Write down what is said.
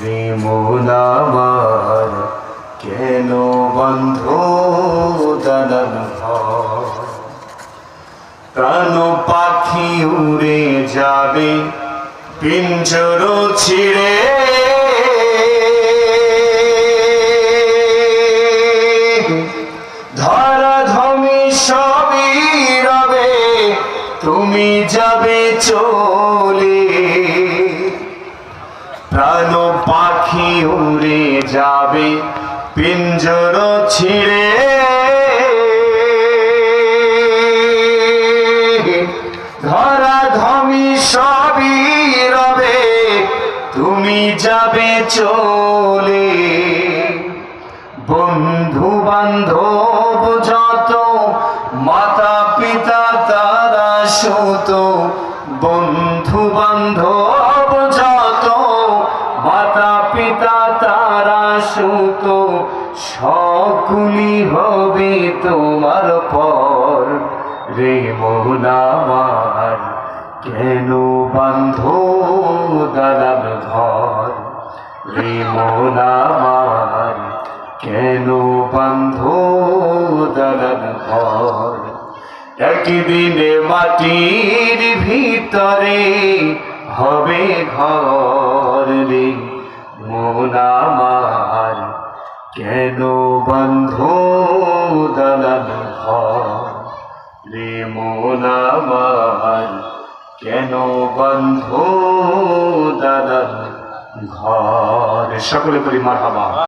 রে মন আমার কেন বন্ধ দালান ঘর? প্রাণ পাখি উড়ে যাবে পিঞ্জর ছিঁড়ে, ধরাধমি সবই রবে তুমি যাবে চলে। প্রাণ পাখি উড়ে যাবে পিঞ্জর ছিঁড়ে, ধরাধমি সবই রবে তুমি যাবে চলে। বন্ধু বান্ধব যত মাতা পিতা তারা সুত, বন্ধু বান্ধব যত মাতা পিতা তারা সুত, সকলই হবে তোমার পর। রে মন আমার কেন বান্ধ দালান ঘর? রে মন আমার কেন বান্ধ দালান ঘর? একদিনে মাটির ভিতরে হবে ঘর। রে মন আমার কেন বান্ধ দালান ঘর? রে মন আমার কেন বান্ধ দালান ঘর? সকলে পরি মারহাবা।